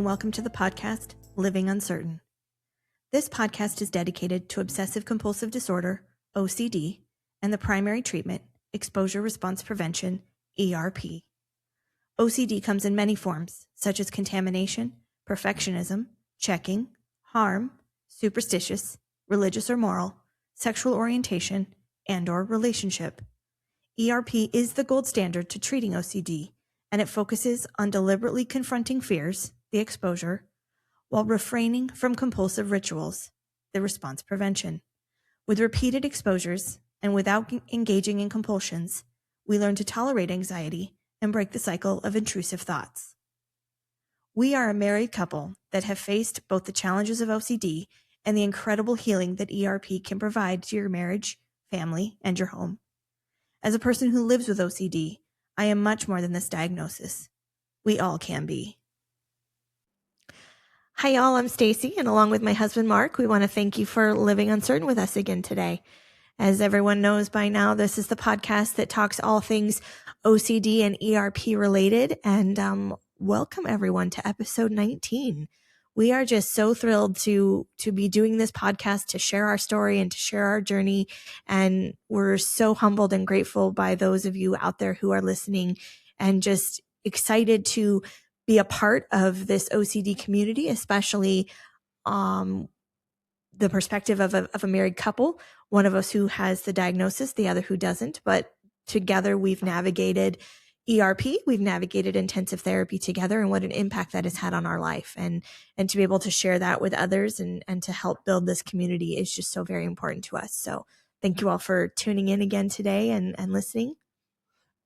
and welcome to the podcast, Living Uncertain. This podcast is dedicated to obsessive compulsive disorder, OCD, and the primary treatment, exposure response prevention, ERP. OCD comes in many forms, such as contamination, perfectionism, checking, harm, superstitious, religious or moral, sexual orientation, and/or relationship. ERP is the gold standard to treating OCD, and it focuses on deliberately confronting fears, the exposure, while refraining from compulsive rituals, the response prevention. With repeated exposures and without engaging in compulsions, we learn to tolerate anxiety and break the cycle of intrusive thoughts. We are a married couple that have faced both the challenges of OCD and the incredible healing that ERP can provide to your marriage, family, and your home. As a person who lives with OCD, I am much more than this diagnosis. We all can be. Hi, y'all. I'm Stacee, and along with my husband, Mark, we want to thank you for living uncertain with us again today. As everyone knows by now, this is the podcast that talks all things OCD and ERP related, and welcome everyone to episode 19. We are just so thrilled to be doing this podcast, to share our story and to share our journey. And we're so humbled and grateful by those of you out there who are listening and just excited to be a part of this OCD community, especially the perspective of a married couple, one of us who has the diagnosis, the other who doesn't. But together we've navigated ERP, we've navigated intensive therapy together, and what an impact that has had on our life. And to be able to share that with others and to help build this community is just so very important to us. So thank you all for tuning in again today and listening.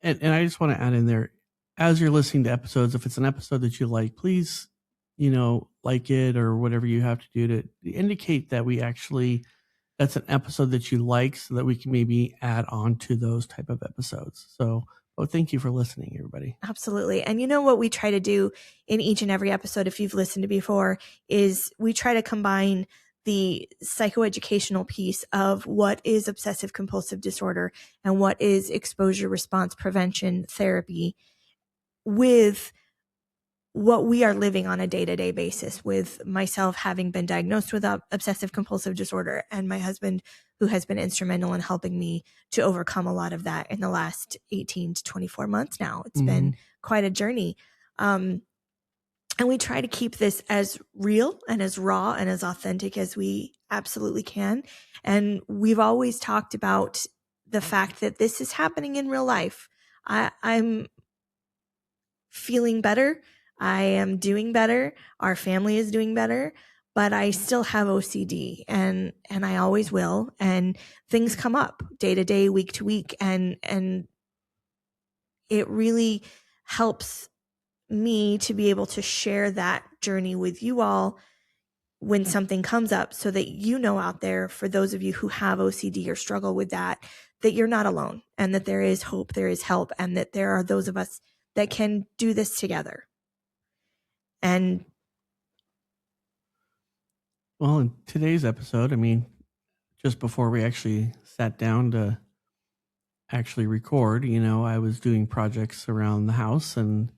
And I just want to add in there, as you're listening to episodes, if it's an episode that you like, please, like it or whatever you have to do to indicate that that's an episode that you like so that we can maybe add on to those type of episodes. So thank you for listening, everybody. Absolutely. And you know what we try to do in each and every episode, if you've listened to before, is we try to combine the psychoeducational piece of what is obsessive compulsive disorder and what is exposure response prevention therapy with what we are living on a day-to-day basis, with myself having been diagnosed with obsessive compulsive disorder and my husband who has been instrumental in helping me to overcome a lot of that in the last 18 to 24 months now. It's been quite a journey. And we try to keep this as real and as raw and as authentic as we absolutely can. And we've always talked about the fact that this is happening in real life. I'm feeling better. I am doing better. Our family is doing better, but I still have OCD and I always will. And things come up day to day, week to week. And it really helps me to be able to share that journey with you all when something comes up, so that out there, for those of you who have OCD or struggle with that you're not alone, and that there is hope, there is help, and that there are those of us that can do this together. And well, in today's episode, just before we actually sat down to actually record, I was doing projects around the house, and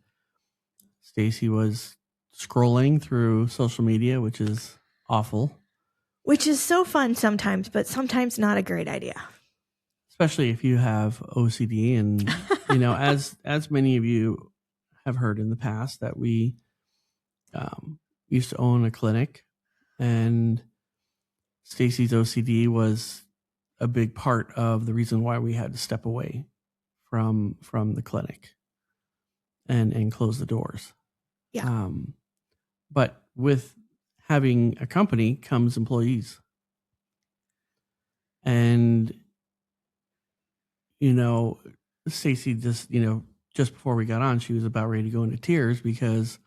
Stacee was scrolling through social media, which is awful. Which is so fun sometimes, but sometimes not a great idea. Especially if you have OCD. And, as many of you have heard in the past, that we used to own a clinic, and Stacee's OCD was a big part of the reason why we had to step away from the clinic and close the doors. Yeah. But with having a company comes employees. And, Stacee just before we got on, she was about ready to go into tears because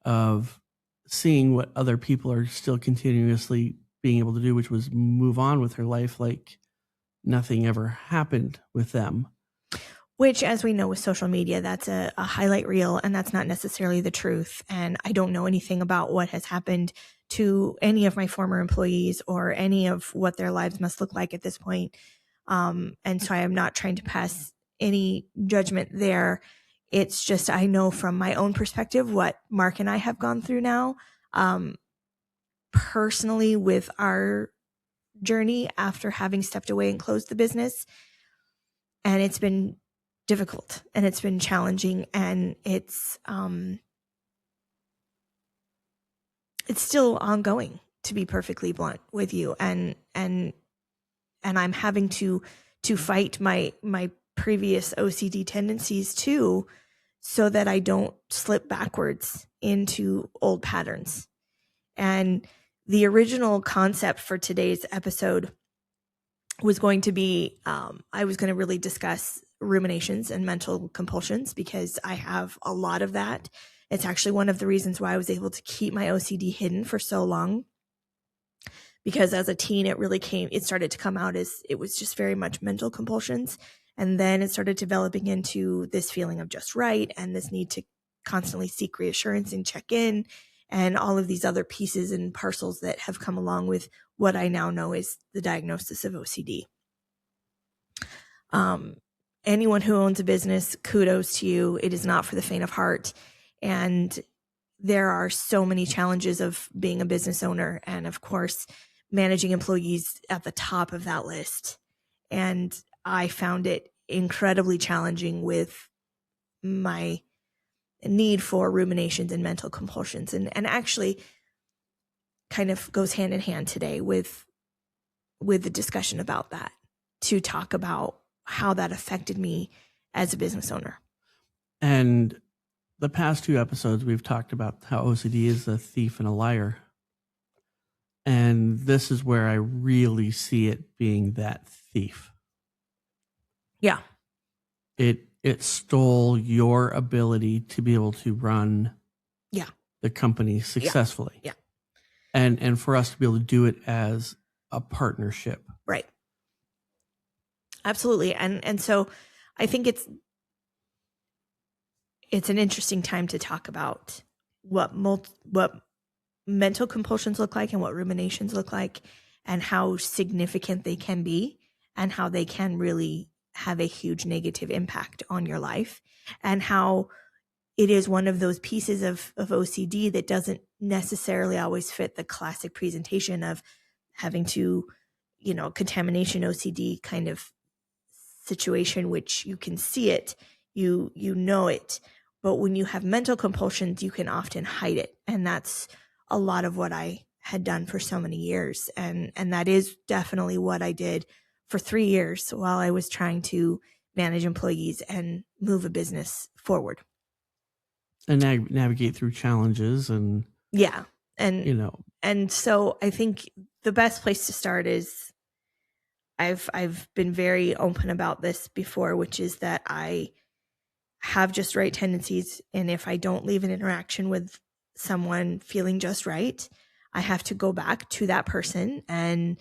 of seeing what other people are still continuously being able to do, which was move on with her life like nothing ever happened with them. Which, as we know with social media, that's a highlight reel, and that's not necessarily the truth. And I don't know anything about what has happened to any of my former employees or any of what their lives must look like at this point. And so I am not trying to pass any judgment there. It's just, I know from my own perspective what Mark and I have gone through now, personally with our journey after having stepped away and closed the business. And it's been difficult and it's been challenging, and it's still ongoing, to be perfectly blunt with you. And I'm having to fight my previous OCD tendencies too, so that I don't slip backwards into old patterns. And the original concept for today's episode was going to be, I was going to really discuss ruminations and mental compulsions, because I have a lot of that. It's actually one of the reasons why I was able to keep my OCD hidden for so long, because as a teen, it started to come out as it was just very much mental compulsions. And then it started developing into this feeling of just right, and this need to constantly seek reassurance and check in, and all of these other pieces and parcels that have come along with what I now know is the diagnosis of OCD. Anyone who owns a business, kudos to you. It is not for the faint of heart. And there are so many challenges of being a business owner, and of course, managing employees at the top of that list. And I found it incredibly challenging with my need for ruminations and mental compulsions, and actually kind of goes hand in hand today with the discussion about that, to talk about how that affected me as a business owner. And the past 2 episodes, we've talked about how OCD is a thief and a liar. And this is where I really see it being that thief. Yeah. It stole your ability to be able to run the company successfully. Yeah. And for us to be able to do it as a partnership. Right. Absolutely. And so I think it's an interesting time to talk about what mental compulsions look like and what ruminations look like, and how significant they can be, and how they can really have a huge negative impact on your life, and how it is one of those pieces of OCD that doesn't necessarily always fit the classic presentation of having to, contamination OCD kind of situation, which you can see it, you know it. But when you have mental compulsions, you can often hide it. And that's a lot of what I had done for so many years. And that is definitely what I did for 3 years while I was trying to manage employees and move a business forward. And navigate through challenges and and so I think the best place to start is, I've been very open about this before, which is that I have just right tendencies, and if I don't leave an interaction with someone feeling just right, I have to go back to that person and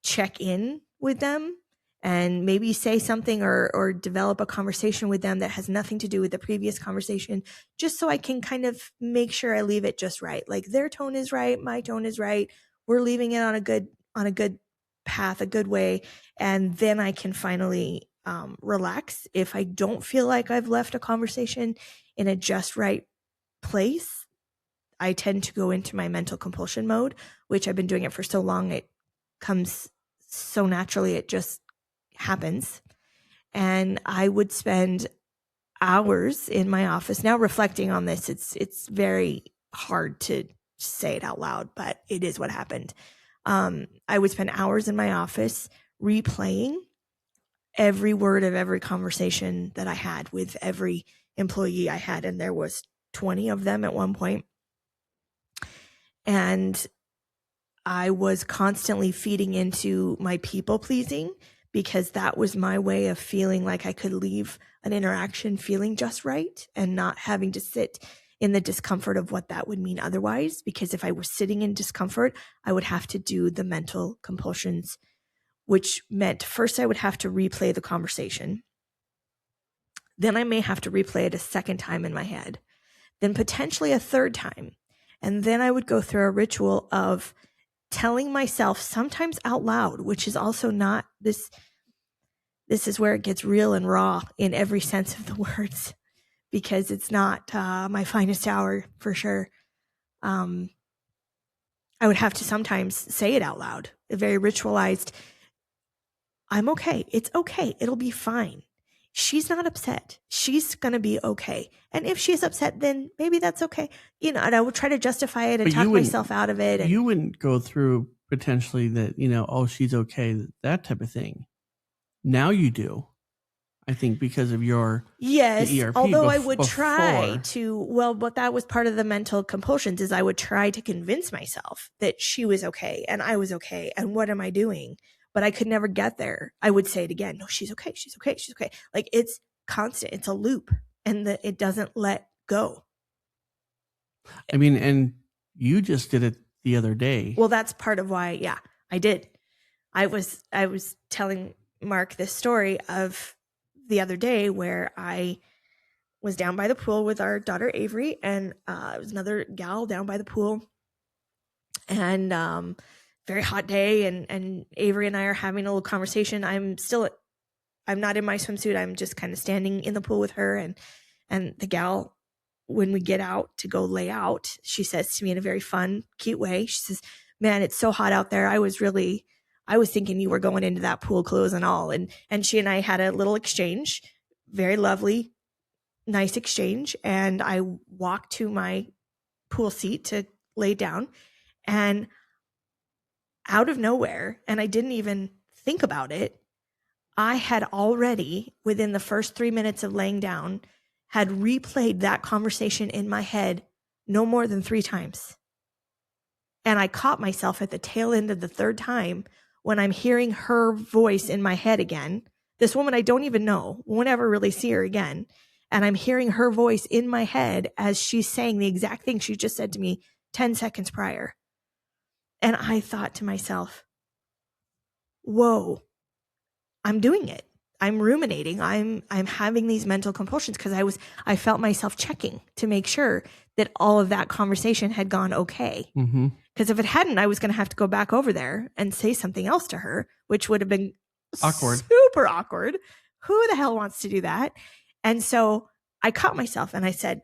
check in with them, and maybe say something or develop a conversation with them that has nothing to do with the previous conversation, just so I can kind of make sure I leave it just right. Like, their tone is right, my tone is right. We're leaving it on a good path, a good way. And then I can finally relax. If I don't feel like I've left a conversation in a just right place, I tend to go into my mental compulsion mode, which I've been doing it for so long. It comes so naturally. It just happens. And I would spend hours in my office. Now, reflecting on this, it's very hard to say it out loud, but it is what happened. I would spend hours in my office replaying every word of every conversation that I had with every employee I had. And there was 20 of them at one point. And I was constantly feeding into my people pleasing, because that was my way of feeling like I could leave an interaction feeling just right and not having to sit in the discomfort of what that would mean otherwise. Because if I was sitting in discomfort, I would have to do the mental compulsions, which meant first I would have to replay the conversation. Then I may have to replay it a second time in my head, then potentially a third time. And then I would go through a ritual of telling myself, sometimes out loud, which is also not this is where it gets real and raw in every sense of the words, because it's not my finest hour for sure. I would have to sometimes say it out loud, a very ritualized, I'm okay. It's okay. It'll be fine. She's not upset. She's going to be okay. And if she's upset, then maybe that's okay. And I would try to justify it and talk myself out of it. You wouldn't go through potentially that, oh, she's okay, that type of thing. Now you do. I think because of your ERP. Although I would try to, but that was part of the mental compulsions is I would try to convince myself that she was okay and I was okay. And what am I doing? But I could never get there. I would say it again. No, she's okay. She's okay. She's okay. Like it's constant. It's a loop and it doesn't let go. I mean, and you just did it the other day. Well, that's part of why. Yeah, I did. I was telling Mark this story of the other day where I was down by the pool with our daughter Avery, and it was another gal down by the pool, and very hot day, and Avery and I are having a little conversation. I'm not in my swimsuit. I'm just kind of standing in the pool with her, and the gal, when we get out to go lay out, she says to me in a very fun, cute way, she says, "Man, it's so hot out there. I was thinking you were going into that pool, clothes and all." And she and I had a little exchange, very lovely, nice exchange. And I walked to my pool seat to lay down, and out of nowhere, and I didn't even think about it, I had already, within the first 3 minutes of laying down, had replayed that conversation in my head no more than 3 times. And I caught myself at the tail end of the 3rd time when I'm hearing her voice in my head again. This woman I don't even know, won't ever really see her again. And I'm hearing her voice in my head as she's saying the exact thing she just said to me 10 seconds prior. And I thought to myself, whoa, I'm doing it. I'm ruminating. I'm having these mental compulsions because I felt myself checking to make sure that all of that conversation had gone okay. Mm-hmm. Because if it hadn't, I was going to have to go back over there and say something else to her, which would have been awkward, super awkward. Who the hell wants to do that? And so I caught myself and I said,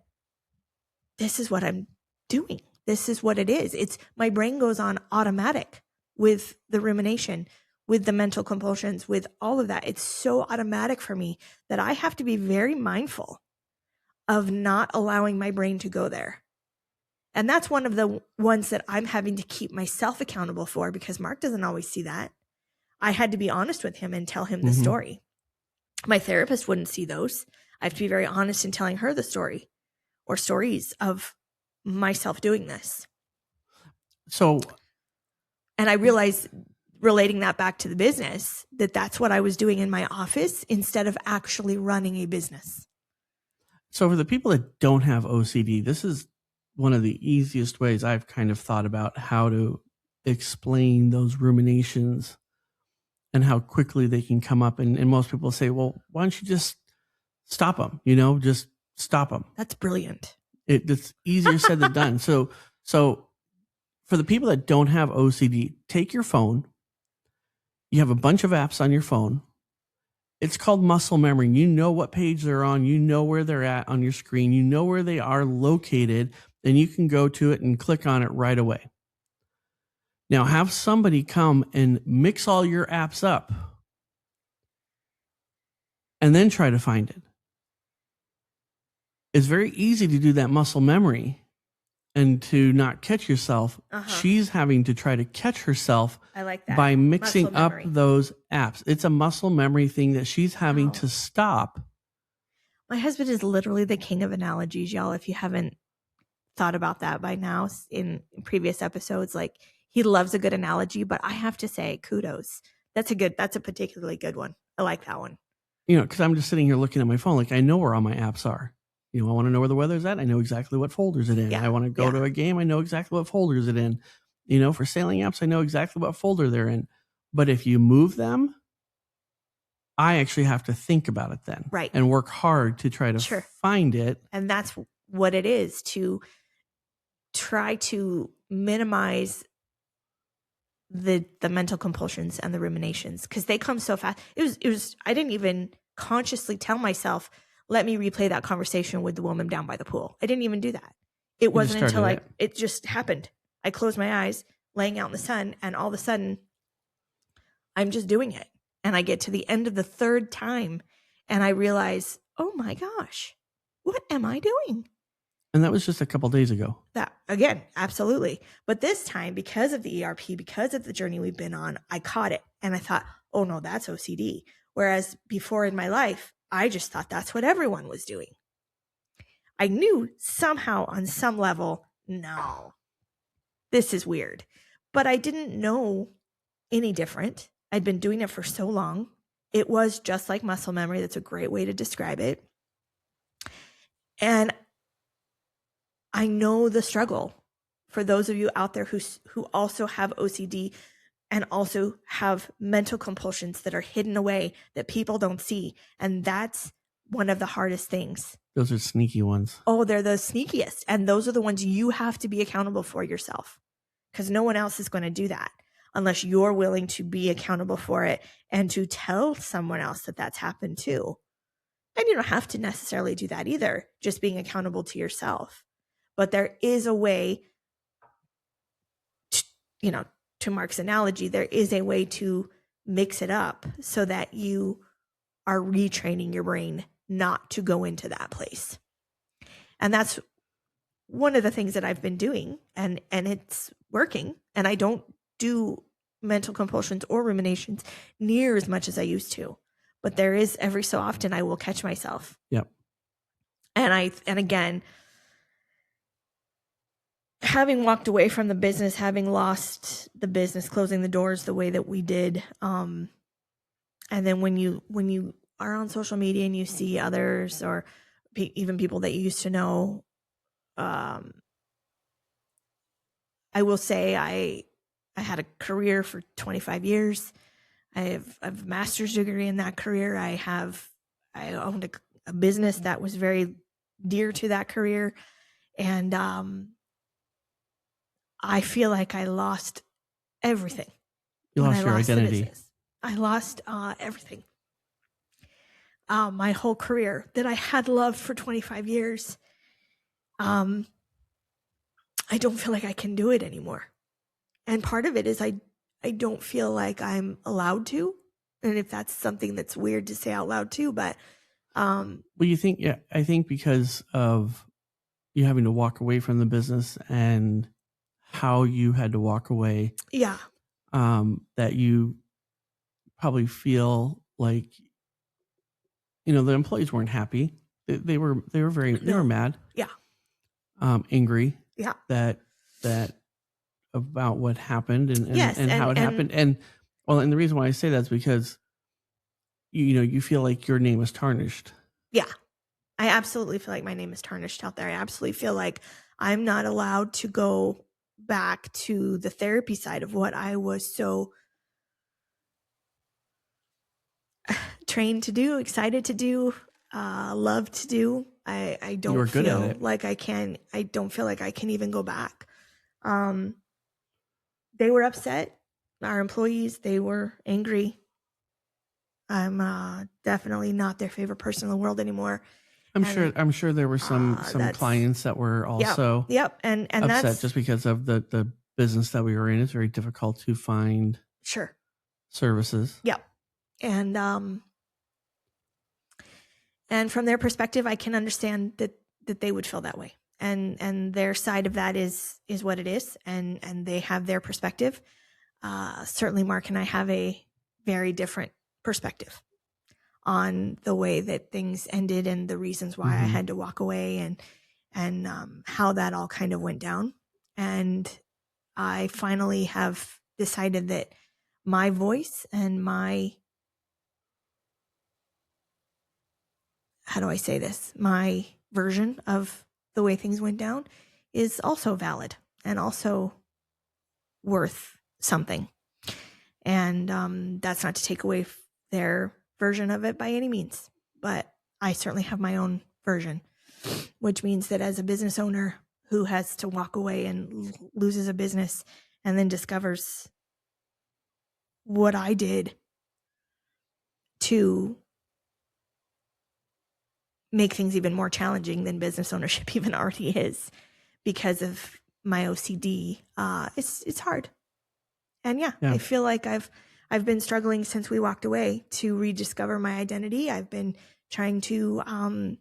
this is what I'm doing. This is what it is. It's my brain goes on automatic with the rumination, with the mental compulsions, with all of that. It's so automatic for me that I have to be very mindful of not allowing my brain to go there. And that's one of the ones that I'm having to keep myself accountable for because Mark doesn't always see that. I had to be honest with him and tell him the story. My therapist wouldn't see those. I have to be very honest in telling her the story or stories of myself doing this. And I realized, relating that back to the business, that's what I was doing in my office instead of actually running a business. So for the people that don't have OCD, this is one of the easiest ways I've kind of thought about how to explain those ruminations and how quickly they can come up. And most people say, well, why don't you just stop them? Just stop them. That's brilliant. It's easier said than done. So for the people that don't have OCD, take your phone. You have a bunch of apps on your phone. It's called muscle memory. You know what page they're on. You know where they're at on your screen. You know where they are located, and you can go to it and click on it right away. Now have somebody come and mix all your apps up and then try to find it. It's very easy to do that muscle memory and to not catch yourself. She's having to try to catch herself. I like that. By mixing up those apps. It's a muscle memory thing that she's having to stop. My husband is literally the king of analogies, y'all. If you haven't thought about that by now in previous episodes, like he loves a good analogy, but I have to say kudos. That's a particularly good one. I like that one. Because I'm just sitting here looking at my phone. Like I know where all my apps are. I want to know where the weather's at. I know exactly what folders it in. Yeah. I want to go to a game. I know exactly what folders it in. For sailing apps, I know exactly what folder they're in. But if you move them, I actually have to think about it then. Right. And work hard to try to find it. And that's what it is, to try to minimize the mental compulsions and the ruminations because they come so fast. It was I didn't even consciously tell myself, let me replay that conversation with the woman down by the pool. I didn't even do that. It wasn't until it just happened. I closed my eyes, laying out in the sun, and all of a sudden, I'm just doing it. And I get to the end of the third time, and I realize, oh my gosh, what am I doing? And that was just a couple days ago. That again, absolutely. But this time, because of the ERP, because of the journey we've been on, I caught it. And I thought, oh no, that's OCD. Whereas before in my life, I just thought that's what everyone was doing. I knew somehow on some level, no, this is weird. But I didn't know any different. I'd been doing it for so long. It was just like muscle memory. That's a great way to describe it. And I know the struggle for those of you out there who also have OCD and also have mental compulsions that are hidden away that people don't see. And that's one of the hardest things. Those are sneaky ones. Oh, they're the sneakiest. And those are the ones you have to be accountable for yourself, because no one else is going to do that unless you're willing to be accountable for it and to tell someone else that that's happened too. And you don't have to necessarily do that either, just being accountable to yourself. But there is a way, to Mark's analogy, there is a way to mix it up so that you are retraining your brain not to go into that place. And that's one of the things that I've been doing, and it's working. And I don't do mental compulsions or ruminations near as much as I used to. But there is, every so often, I will catch myself. Yep. And again, having walked away from the business, having lost the business, closing the doors the way that we did, and then when you are on social media and you see others or even people that you used to know, I will say I had a career for 25 years. I have a master's degree in that career. I owned a business that was very dear to that career. And I feel like I lost everything. You lost your identity. I lost everything. My whole career that I had loved for 25 years. I don't feel like I can do it anymore. And part of it is I don't feel like I'm allowed to. And if that's something that's weird to say out loud too, but well, I think because of you having to walk away from the business and how you had to walk away. Yeah. That you probably feel like, the employees weren't happy. They were mad. Yeah. Angry. Yeah. That about what happened and how it happened. And the reason why I say that is because you feel like your name is tarnished. Yeah. I absolutely feel like my name is tarnished out there. I absolutely feel like I'm not allowed to go back to the therapy side of what I was so trained to do, excited to do, love to do. I don't feel like I can. I don't feel like I can even go back. They were upset. Our employees, they were angry. I'm definitely not their favorite person in the world anymore. I'm sure there were some clients that were also and upset that's just because of the business that we were in. It's very difficult to find services. Yep. And from their perspective, I can understand that they would feel that way. And their side of that is what it is, and they have their perspective. Certainly Mark and I have a very different perspective on the way that things ended and the reasons why I had to walk away and how that all kind of went down. And I finally have decided that my voice and my, how do I say this? My version of the way things went down is also valid and also worth something. And that's not to take away their version of it by any means, but I certainly have my own version, which means that as a business owner who has to walk away and loses a business and then discovers what I did to make things even more challenging than business ownership even already is because of my OCD. It's hard. And yeah, I feel like I've been struggling since we walked away to rediscover my identity. I've been trying to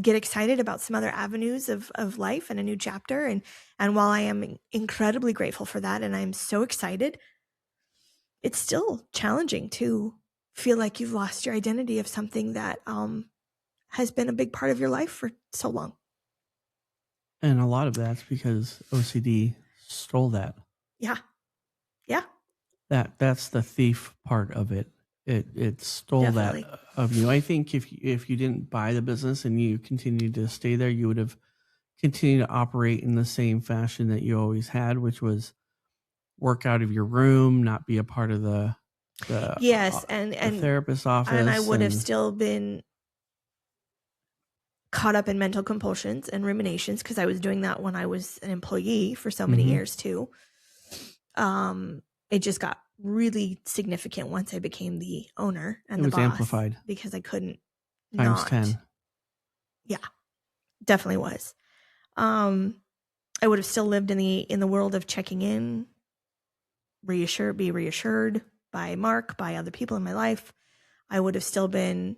get excited about some other avenues of life and a new chapter. And while I am incredibly grateful for that, and I'm so excited, it's still challenging to feel like you've lost your identity of something that has been a big part of your life for so long. And a lot of that's because OCD stole that. Yeah. Yeah. That's the thief part of it. It stole Definitely. that of you. I think if you didn't buy the business and you continued to stay there, you would have continued to operate in the same fashion that you always had, which was work out of your room, not be a part of the yes, the therapist's office. And I would have still been caught up in mental compulsions and ruminations because I was doing that when I was an employee for so many years too. It just got really significant once I became the owner and it the was boss, amplified because I couldn't times 10. Yeah, definitely was. I would have still lived in the world of checking in, be reassured by Mark, by other people in my life. I would have still been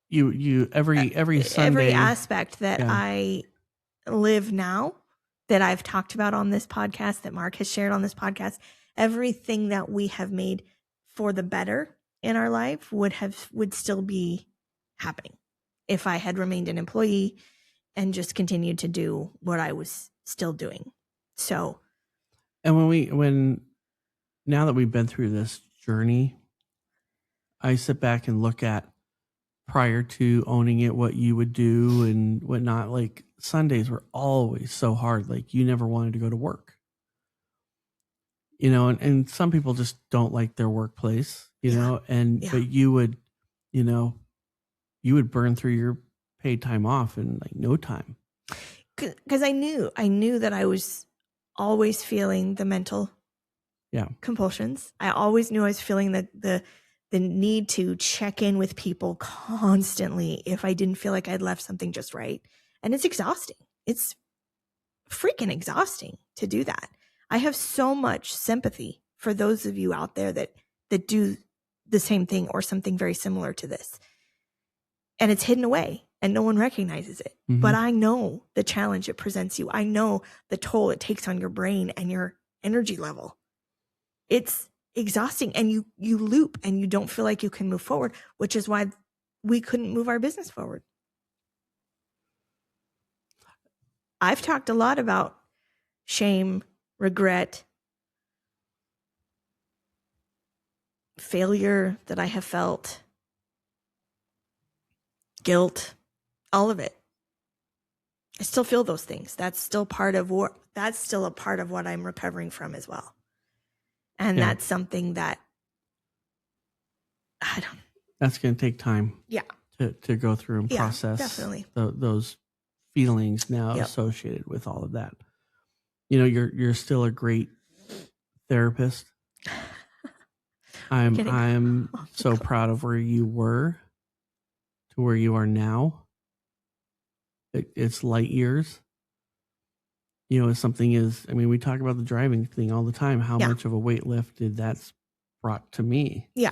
You every Sunday, every aspect that I live now, that I've talked about on this podcast, that Mark has shared on this podcast, everything that we have made for the better in our life would still be happening if I had remained an employee and just continued to do what I was still doing. So, and when now that we've been through this journey, I sit back and look at prior to owning it, what you would do and whatnot. Like Sundays were always so hard. Like you never wanted to go to work, and some people just don't like their workplace, but you would, you would burn through your paid time off in like no time. Because I knew that I was always feeling the mental compulsions. I always knew I was feeling the need to check in with people constantly if I didn't feel like I'd left something just right. And it's exhausting. It's freaking exhausting to do that. I have so much sympathy for those of you out there that do the same thing or something very similar to this. And it's hidden away and no one recognizes it. Mm-hmm. But I know the challenge it presents you. I know the toll it takes on your brain and your energy level. It's exhausting, and you loop and you don't feel like you can move forward, which is why we couldn't move our business forward. I've talked a lot about shame, regret, failure that I have felt, guilt, all of it. I still feel those things. That's still a part of what I'm recovering from as well. And that's something that that's going to take time. Yeah. To go through and process definitely. Those feelings now associated with all of that. You're still a great therapist. I'm so proud of where you were to where you are now. It's light years. We talk about the driving thing all the time. How much of a weight lift did that's brought to me? Yeah.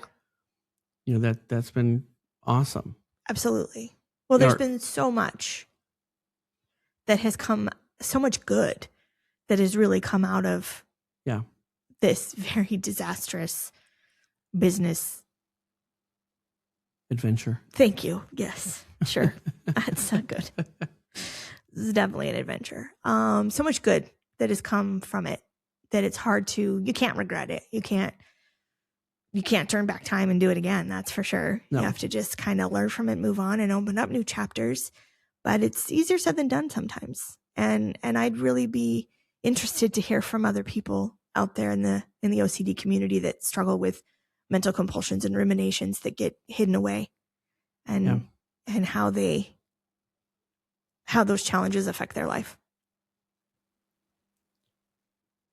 That's been awesome. Absolutely. Well, there's been so much that has come, so much good that has really come out of this very disastrous business adventure. Thank you. Yes, sure. That's so good. This is definitely an adventure. So much good that has come from it that it's hard to, you can't regret it. You can't turn back time and do it again. That's for sure. No. You have to just kind of learn from it, move on, and open up new chapters. But it's easier said than done sometimes. And I'd really be interested to hear from other people out there in the OCD community that struggle with mental compulsions and ruminations that get hidden away, and how those challenges affect their life.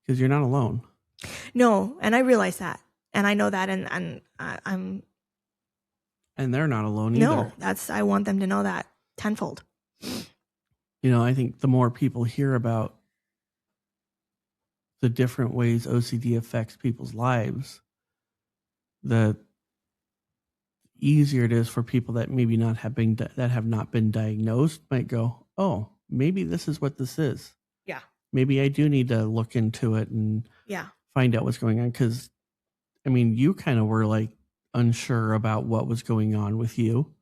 Because you're not alone. No, and I realize that. And I know that, and I'm And they're not alone either. No, I want them to know that tenfold. I think the more people hear about the different ways OCD affects people's lives, the easier it is for people that maybe not have been diagnosed might go, oh, maybe this is what this is. Yeah. Maybe I do need to look into it and find out what's going on. Because, you kind of were like unsure about what was going on with you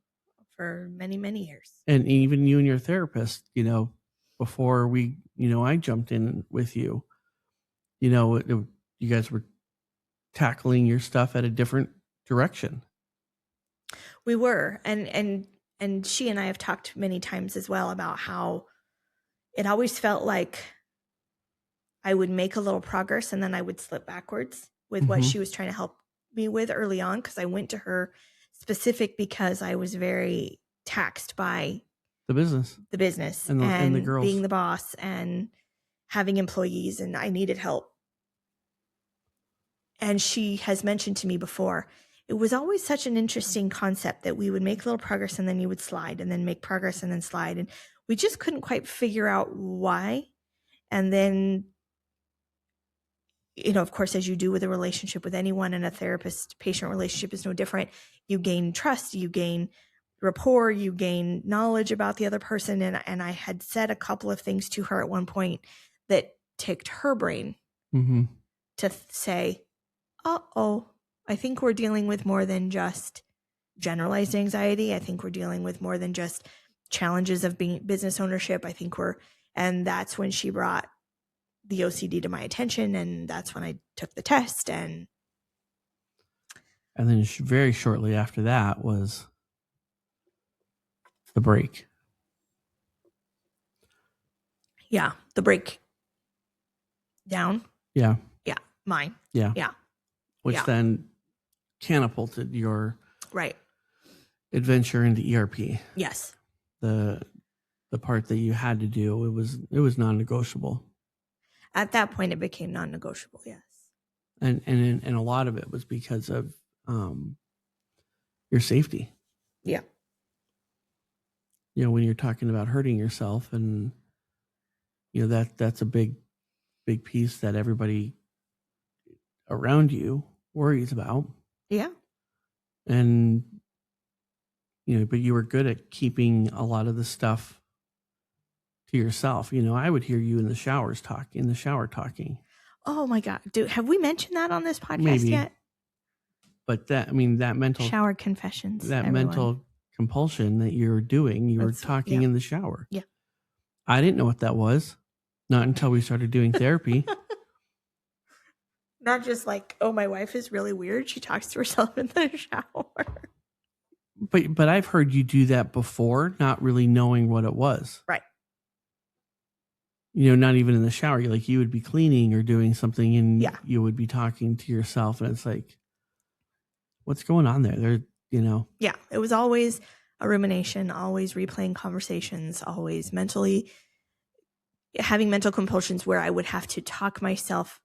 for many, many years. And even you and your therapist, before I jumped in with you, you guys were tackling your stuff at a different direction. We were. And she and I have talked many times as well about how it always felt like I would make a little progress and then I would slip backwards with what she was trying to help me with early on, because I went to her specific because I was very taxed by the business and the girls, being the boss and having employees, and I needed help. And she has mentioned to me before, it was always such an interesting concept that we would make little progress and then you would slide, and then make progress and then slide. And we just couldn't quite figure out why. And then, of course, as you do with a relationship with anyone, and a therapist-patient relationship is no different. You gain trust, you gain rapport, you gain knowledge about the other person. And I had said a couple of things to her at one point that ticked her brain to say, I think we're dealing with more than just generalized anxiety. I think we're dealing with more than just challenges of being business ownership. And that's when she brought the OCD to my attention, and that's when I took the test. And then very shortly after that was the break. Yeah, the break down. Yeah. Yeah, mine. Yeah. Yeah. Which then catapulted your right adventure into ERP. Yes. The part that you had to do, it was non-negotiable. At that point, it became non-negotiable. Yes. And a lot of it was because of your safety. Yeah. When you're talking about hurting yourself, and that's a big piece that everybody around you worries about. Yeah. And but you were good at keeping a lot of the stuff to yourself. I would hear you in the shower talking. Oh my God. Have we mentioned that on this podcast yet? But that mental shower confessions, that mental compulsion that you're doing, you were talking in the shower. Yeah. I didn't know what that was. Not until we started doing therapy. Not just like, oh, my wife is really weird. She talks to herself in the shower. But I've heard you do that before, not really knowing what it was. Right. Not even in the shower. You would be cleaning or doing something, and you would be talking to yourself, and it's like, what's going on there? Yeah, it was always a rumination, always replaying conversations, always mentally having mental compulsions where I would have to talk myself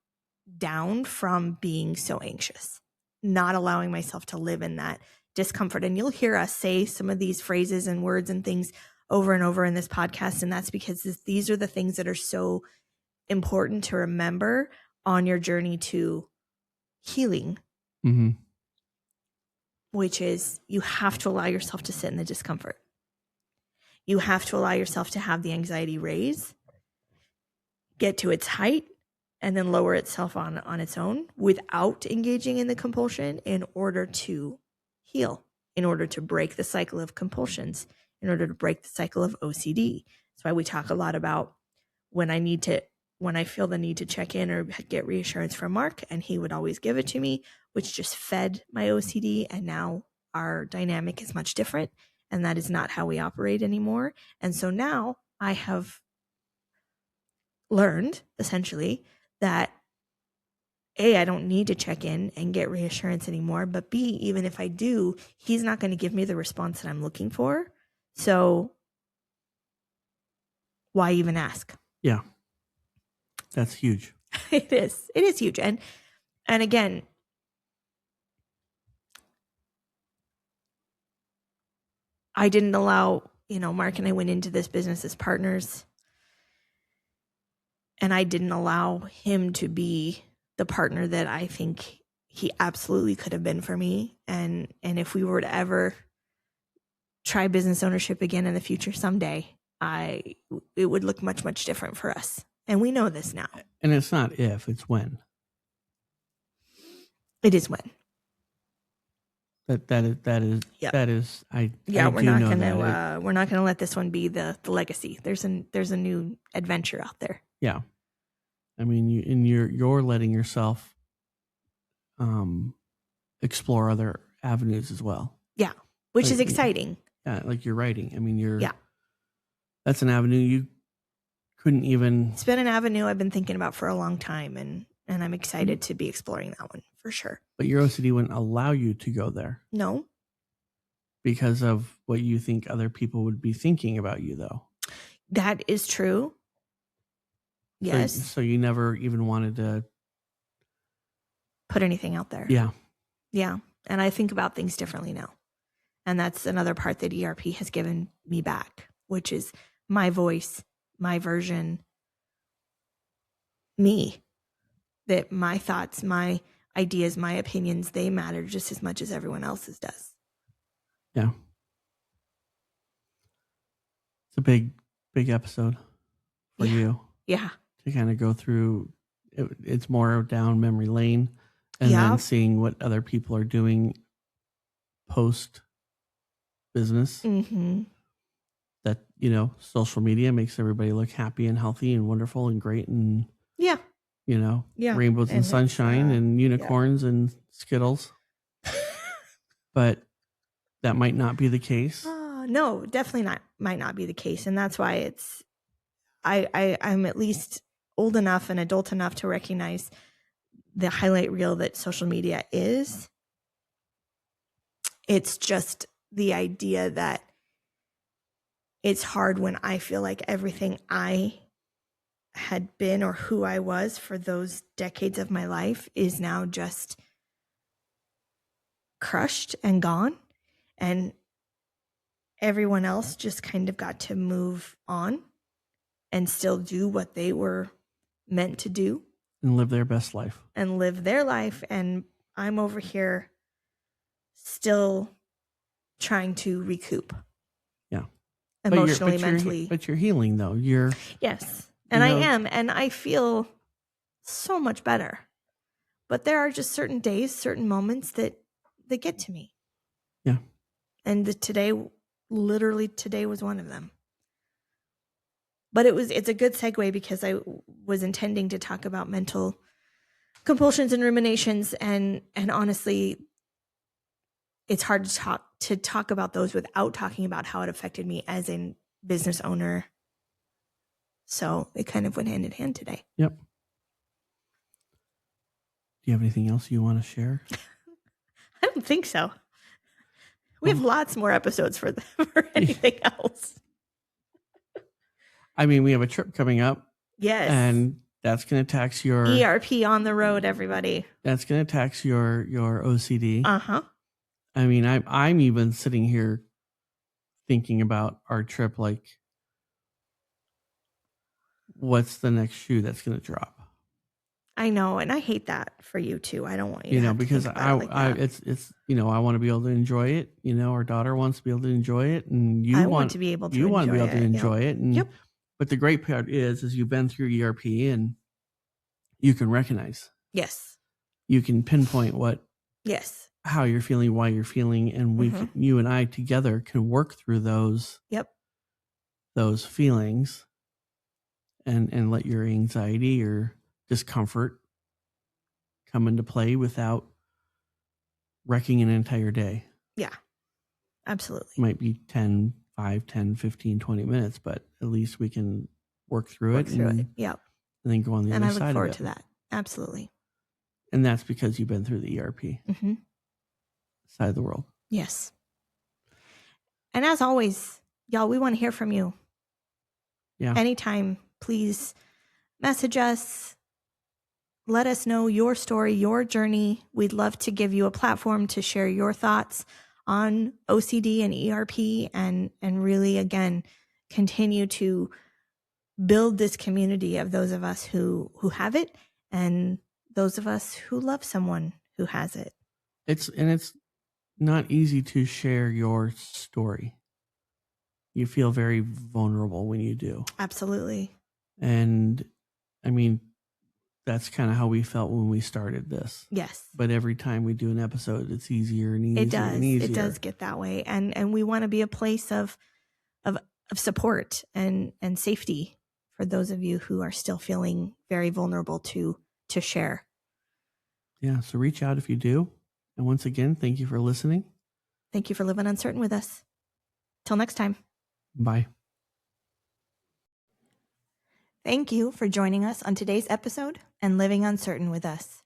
down from being so anxious, not allowing myself to live in that discomfort. And you'll hear us say some of these phrases and words and things over and over in this podcast. And that's because these are the things that are so important to remember on your journey to healing, which is you have to allow yourself to sit in the discomfort. You have to allow yourself to have the anxiety raise, get to its height, and then lower itself on its own without engaging in the compulsion in order to heal, in order to break the cycle of compulsions, in order to break the cycle of OCD. That's why we talk a lot about when I feel the need to check in or get reassurance from Mark, and he would always give it to me, which just fed my OCD. And now our dynamic is much different, and that is not how we operate anymore. And so now I have learned essentially that A, I don't need to check in and get reassurance anymore, but B, even if I do, he's not going to give me the response that I'm looking for. So why even ask? Yeah. That's huge. It is huge. And again, I didn't allow, Mark and I went into this business as partners, and I didn't allow him to be the partner that I think he absolutely could have been for me. And if we were to ever try business ownership again in the future someday, it would look much, much different for us. And we know this now. And it's not if, it's when. It is when. That is. Yep. That is. We're not gonna let this one be the legacy. There's a new adventure out there. Yeah, I mean, you're letting yourself explore other avenues as well. Yeah, which is exciting. Yeah, like you're writing. I mean, that's an avenue you couldn't even. It's been an avenue I've been thinking about for a long time, and I'm excited to be exploring that one for sure. But your OCD wouldn't allow you to go there. No. Because of what you think other people would be thinking about you, though. That is true. Yes. So you never even wanted to put anything out there. Yeah. Yeah. And I think about things differently now. And that's another part that ERP has given me back, which is my voice, my version, me. That my thoughts, my ideas, my opinions, they matter just as much as everyone else's does. Yeah. It's a big episode for you. Yeah. To kind of go through, it's more down memory lane and then seeing what other people are doing post business. Mm-hmm. That, social media makes everybody look happy and healthy and wonderful and great and rainbows and sunshine and unicorns and Skittles. But that might not be the case. No, definitely might not be the case. And that's why I'm at least old enough and adult enough to recognize the highlight reel that social media is. It's just the idea that it's hard when I feel like everything I had been or who I was for those decades of my life is now just crushed and gone, and everyone else just kind of got to move on and still do what they were meant to do and live their best life and I'm over here still trying to recoup emotionally, mentally. But you're healing though. Yes. And I am, and I feel so much better. But there are just certain days, certain moments that get to me. Yeah. And literally today was one of them. But it's a good segue because I was intending to talk about mental compulsions and ruminations, and honestly, it's hard to talk about those without talking about how it affected me as a business owner. So it kind of went hand in hand today. Yep. Do you have anything else you want to share? I don't think so. We have lots more episodes for anything else. I mean, we have a trip coming up. Yes. And that's going to tax your ERP on the road, everybody. That's going to tax your OCD. Uh-huh. I mean, I'm even sitting here thinking about our trip, like, what's the next shoe that's going to drop? I know, and I hate that for you too. I don't want you to because I want to be able to enjoy it. Our daughter wants to be able to enjoy it, and you want to be able to enjoy it. And, but the great part is you've been through ERP and you can recognize. Yes. You can pinpoint how you're feeling, why you're feeling, and you and I together can work through those feelings and let your anxiety or discomfort come into play without wrecking an entire day. Yeah, absolutely. It might be 5, 10, 15, 20 minutes, but at least we can work through it. Yep. And then go on the other side of it. And I look forward to that. Absolutely. And that's because you've been through the ERP side of the world. Yes. And as always, y'all, we want to hear from you. Yeah. Anytime, please message us. Let us know your story, your journey. We'd love to give you a platform to share your thoughts on OCD and ERP and really, again, continue to build this community of those of us who have it and those of us who love someone who has it. It's not easy to share your story. You feel very vulnerable when you do. Absolutely. And I mean, that's kind of how we felt when we started this. Yes. But every time we do an episode, it's easier and easier. It does. And easier. It does get that way. And we want to be a place of support and safety for those of you who are still feeling very vulnerable to share. Yeah. So reach out if you do. And once again, thank you for listening. Thank you for living uncertain with us. Till next time. Bye. Thank you for joining us on today's episode and living uncertain with us.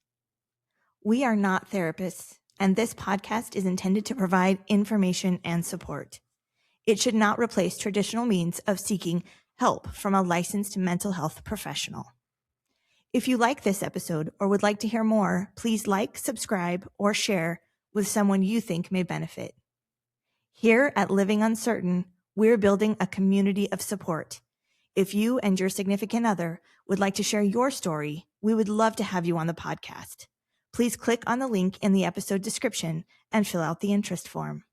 We are not therapists, and this podcast is intended to provide information and support. It should not replace traditional means of seeking help from a licensed mental health professional. If you like this episode or would like to hear more, please like, subscribe, or share with someone you think may benefit. Here at Living Uncertain, we're building a community of support. If you and your significant other would like to share your story, we would love to have you on the podcast. Please click on the link in the episode description and fill out the interest form.